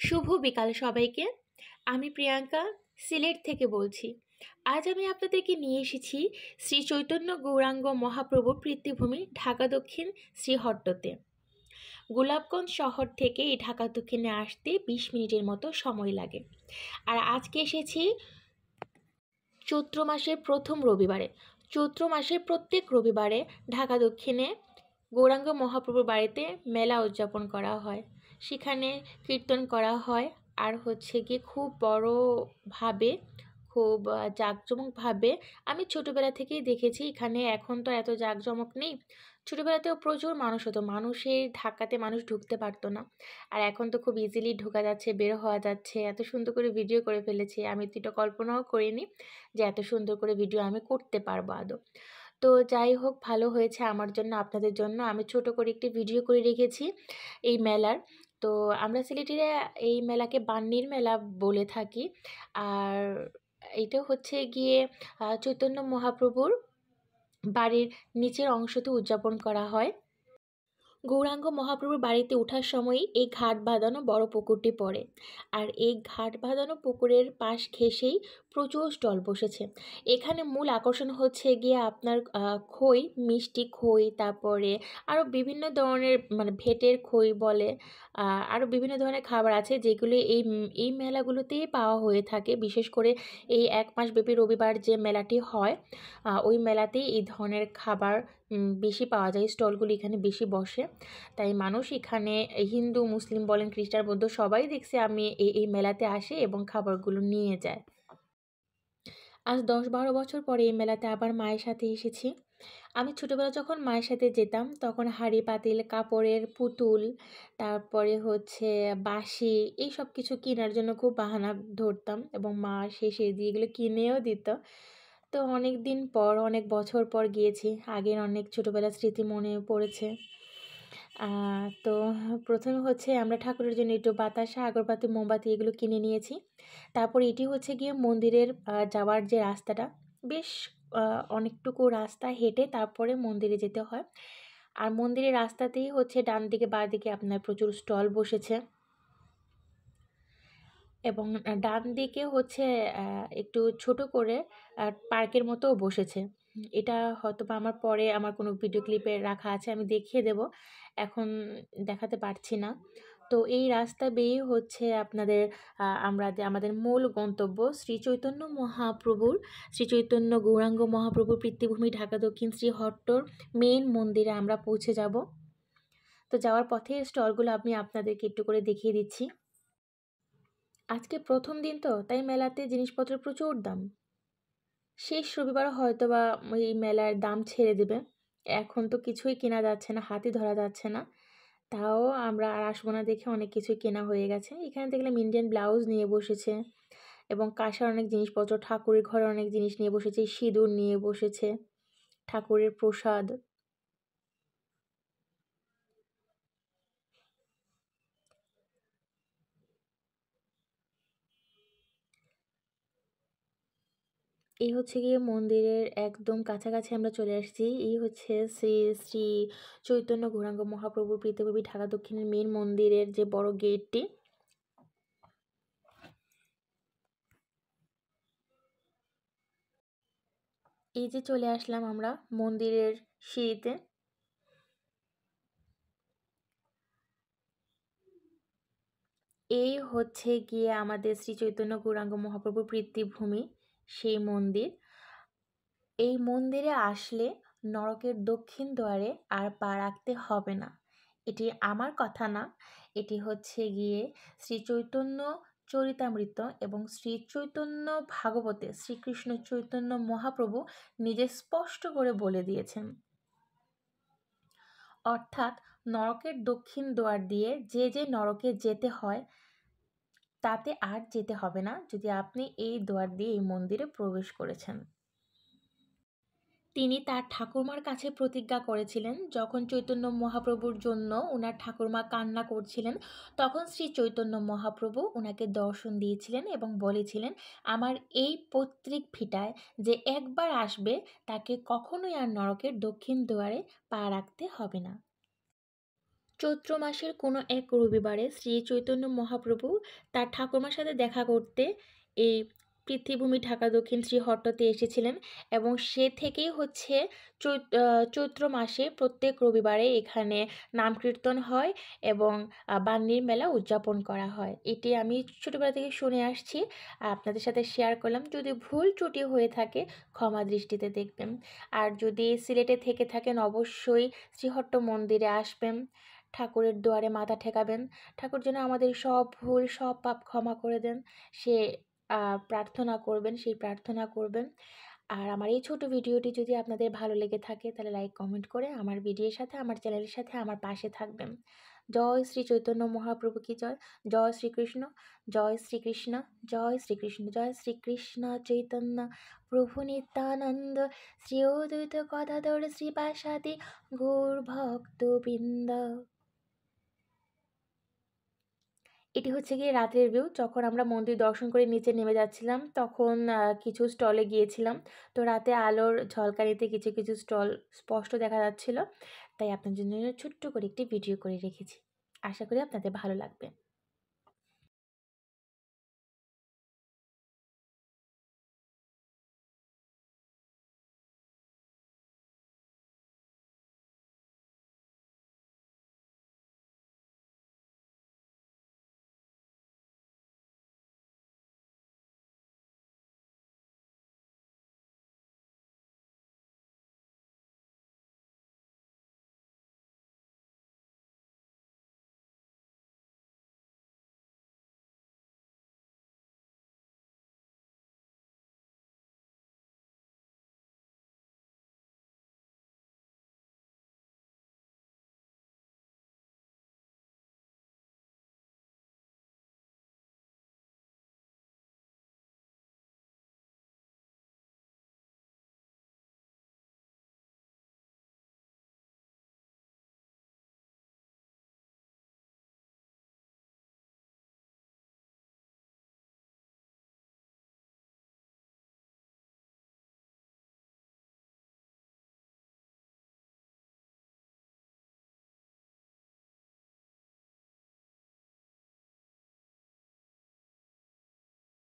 শুভ বিকাল সবাইকে। আমি প্রিয়াঙ্কা সিলেট থেকে বলছি। আজ আমি আপনাদেরকে নিয়ে এসেছি শ্রী চৈতন্য গৌরাঙ্গ মহাপ্রভুর পৃথ্বীভূমি ঢাকা দক্ষিণ শ্রীহট্টতে। গোলাপগঞ্জ শহর থেকে এই ঢাকা দক্ষিণে আসতে 20 মিনিটের মতো সময় লাগে। আর আজকে এসেছি চৈত্র মাসের প্রথম রবিবারে। চৈত্র মাসের প্রত্যেক রবিবারে ঢাকা দক্ষিণে গৌরাঙ্গ মহাপ্রভুর বাড়িতে মেলা উদযাপন করা হয়। সেখানে কীর্তন করা হয় আর হচ্ছে গিয়ে খুব বড়ভাবে, খুব জাঁকজমকভাবে। আমি ছোটোবেলা থেকেই দেখেছি এখানে। এখন তো এত জাঁকজমক নেই। ছোটোবেলাতেও প্রচুর মানুষ হতো, মানুষের ধাক্কাতে মানুষ ঢুকতে পারতো না। আর এখন তো খুব ইজিলি ঢোকা যাচ্ছে, বের হওয়া যাচ্ছে। এত সুন্দর করে ভিডিও করে ফেলেছি, আমি তো এটা কল্পনাও করিনি যে এত সুন্দর করে ভিডিও আমি করতে পারবো আদৌ। তো যাই হোক, ভালো হয়েছে আমার জন্য, আপনাদের জন্য আমি ছোট করে একটি ভিডিও করে রেখেছি এই মেলার। তো আমরা সিলেটিরা এই মেলাকে বান্নির মেলা বলে থাকি। আর এটা হচ্ছে গিয়ে চৈতন্য মহাপ্রভুর বাড়ির নিচের অংশতে উদযাপন করা হয়। গৌরাঙ্গ মহাপ্রভুর বাড়িতে ওঠার সময়ই এই ঘাট বাঁধানো বড় পুকুরটি পড়ে। আর এই ঘাট বাঁধানো পুকুরের পাশ ঘেঁষেই প্রচুর স্টল বসেছে। এখানে মূল আকর্ষণ হচ্ছে গিয়ে আপনার খই, মিষ্টি খই, তারপরে আরও বিভিন্ন ধরনের ভেটের খই বলে, আরও বিভিন্ন ধরনের খাবার আছে যেগুলি এই মেলাগুলোতেই পাওয়া হয়ে থাকে। বিশেষ করে এই 1 মাস ব্যাপী রবিবার যে মেলাটি হয়, ওই মেলাতেই এই ধরনের খাবার বেশি পাওয়া যায়। স্টলগুলি এখানে বেশি বসে। তাই মানুষ এখানে হিন্দু, মুসলিম বলেন, খ্রিস্টান, বৌদ্ধ সবাই দেখছি আমি এই মেলাতে আসে এবং খাবারগুলো নিয়ে যায়। আজ 10-12 বছর পরে এই মেলাতে আবার মায়ের সাথে এসেছি। আমি ছোটোবেলা যখন মায়ের সাথে যেতাম তখন হাঁড়ি পাতিল, কাপড়ের পুতুল, তারপরে হচ্ছে বাঁশি, এই সব কিছু কেনার জন্য খুব বাহানা ধরতাম এবং মা শেষে দিয়ে এগুলো কিনেও দিত। তো অনেক দিন পর, অনেক বছর পর গিয়েছি। আগের অনেক ছোটোবেলার স্মৃতি মনে পড়েছে। তো প্রথমে হচ্ছে আমরা ঠাকুরের জন্য একটু বাতাসা, আগরবাতি, মোমবাতি এগুলো কিনে নিয়েছি। তারপর এটি হচ্ছে গিয়ে মন্দিরের যাওয়ার যে রাস্তাটা, বেশ অনেকটুকু রাস্তা হেঁটে তারপরে মন্দিরে যেতে হয়। আর মন্দিরের রাস্তাতেই হচ্ছে ডান দিকে বাঁ দিকে আপনার প্রচুর স্টল বসেছে এবং ডান দিকে হচ্ছে একটু ছোট করে পার্কের মতোও বসেছে। এটা হয়তোবা আমার পরে আমার কোনো ভিডিও ক্লিপে রাখা আছে, আমি দেখিয়ে দেব, এখন দেখাতে পারছি না। তো এই রাস্তা বেয়ে হচ্ছে আপনাদের আমরা যে আমাদের মূল গন্তব্য শ্রী চৈতন্য মহাপ্রভুর, শ্রী চৈতন্য গৌরাঙ্গ মহাপ্রভুর পৃথ্বীভূমি ঢাকা দক্ষিণ শ্রীহট্টর মেইন মন্দিরে আমরা পৌঁছে যাব। তো যাওয়ার পথে স্টলগুলো আমি আপনাদেরকে একটু করে দেখিয়ে দিচ্ছি। আজকে প্রথম দিন তো, তাই মেলাতে জিনিসপত্রের প্রচুর দাম। শেষ রবিবার হয়তোবা এই মেলার দাম ছেড়ে দেবে। এখন তো কিছুই কেনা যাচ্ছে না, হাতই ধরা যাচ্ছে না। তাও আমরা আর আসবো না দেখে অনেক কিছুই কেনা হয়ে গেছে। এখানে দেখলাম ইন্ডিয়ান ব্লাউজ নিয়ে বসেছে এবং কাঁসার অনেক জিনিসপত্র, ঠাকুরের ঘরের অনেক জিনিস নিয়ে বসেছে, সিঁদুর নিয়ে বসেছে, ঠাকুরের প্রসাদ। এই হচ্ছে গিয়ে মন্দিরের একদম কাছাকাছি আমরা চলে আসছি। এই হচ্ছে শ্রী শ্রী চৈতন্য গৌরাঙ্গ মহাপ্রভুর পৃথিবী ঢাকা দক্ষিণের মেন মন্দিরের যে বড় গেটটি। এই যে চলে আসলাম আমরা মন্দিরের সিঁড়িতে। এই হচ্ছে গিয়ে আমাদের শ্রী চৈতন্য গৌরাঙ্গ মহাপ্রভুর পৃথ্বীভূমি, সেই মন্দির। এই মন্দিরে আসলে নরকের দক্ষিণ দ্বারে আর পা রাখতে হবে না। এটি আমার কথা না, এটি হচ্ছে গিয়ে শ্রী চৈতন্য চরিতামৃত এবং শ্রী চৈতন্য ভাগবতে শ্রীকৃষ্ণ চৈতন্য মহাপ্রভু নিজে স্পষ্ট করে বলে দিয়েছেন। অর্থাৎ নরকের দক্ষিণ দ্বার দিয়ে যে নরকে যেতে হয় তাতে আর যেতে হবে না যদি আপনি এই দ্বার দিয়ে এই মন্দিরে প্রবেশ করেছেন। তিনি তার ঠাকুরমার কাছে প্রতিজ্ঞা করেছিলেন, যখন চৈতন্য মহাপ্রভুর জন্য ওনার ঠাকুরমা কান্না করছিলেন, তখন শ্রী চৈতন্য মহাপ্রভু ওনাকে দর্শন দিয়েছিলেন এবং বলেছিলেন, আমার এই পৈতৃক ভিটায় যে একবার আসবে তাকে কখনোই আর নরকের দক্ষিণ দুয়ারে পা রাখতে হবে না। চৈত্র মাসের কোনো এক রবিবারে শ্রী চৈতন্য মহাপ্রভু তার ঠাকুরমার সাথে দেখা করতে এই পৃথ্বীভূমি ঢাকা দক্ষিণ শ্রীহট্টতে এসেছিলেন এবং সে থেকেই হচ্ছে চৈত্র মাসে প্রত্যেক রবিবারে এখানে নাম কীর্তন হয় এবং বান্নির মেলা উদযাপন করা হয়। এটি আমি ছোটোবেলা থেকে শুনে আসছি আর আপনাদের সাথে শেয়ার করলাম। যদি ভুল ত্রুটি হয়ে থাকে ক্ষমা দৃষ্টিতে দেখবেন। আর যদি সিলেটে থেকে থাকেন অবশ্যই শ্রীহট্ট মন্দিরে আসবেন, ঠাকুরের দুয়ারে মাথা ঠেকাবেন। ঠাকুর যেন আমাদের সব ভুল সব পাপ ক্ষমা করে দেন, সে প্রার্থনা করবেন, সেই প্রার্থনা করবেন। আর আমার এই ছোট ভিডিওটি যদি আপনাদের ভালো লেগে থাকে তাহলে লাইক কমেন্ট করে আমার ভিডিওর সাথে আমার চ্যানেলের সাথে আমার পাশে থাকবেন। জয় শ্রী চৈতন্য মহাপ্রভু কি জয়। জয় শ্রীকৃষ্ণ, জয় শ্রীকৃষ্ণ, জয় শ্রীকৃষ্ণ, জয় শ্রীকৃষ্ণ চৈতন্য প্রভু নিত্যানন্দ শ্রী অদ্বৈত গদাধর শ্রীবাসাদি গৌর ভক্তবৃন্দ। এটি হচ্ছে গিয়ে রাতের ভিউ। যখন আমরা মন্দির দর্শন করে নিচে নেমে যাচ্ছিলাম তখন কিছু স্টলে গিয়েছিলাম। তো রাতে আলোর ঝলকানিতে কিছু কিছু স্টল স্পষ্ট দেখা যাচ্ছিল, তাই আপনার জন্য ছোট্ট করে একটি ভিডিও করে রেখেছি। আশা করি আপনাদের ভালো লাগবে।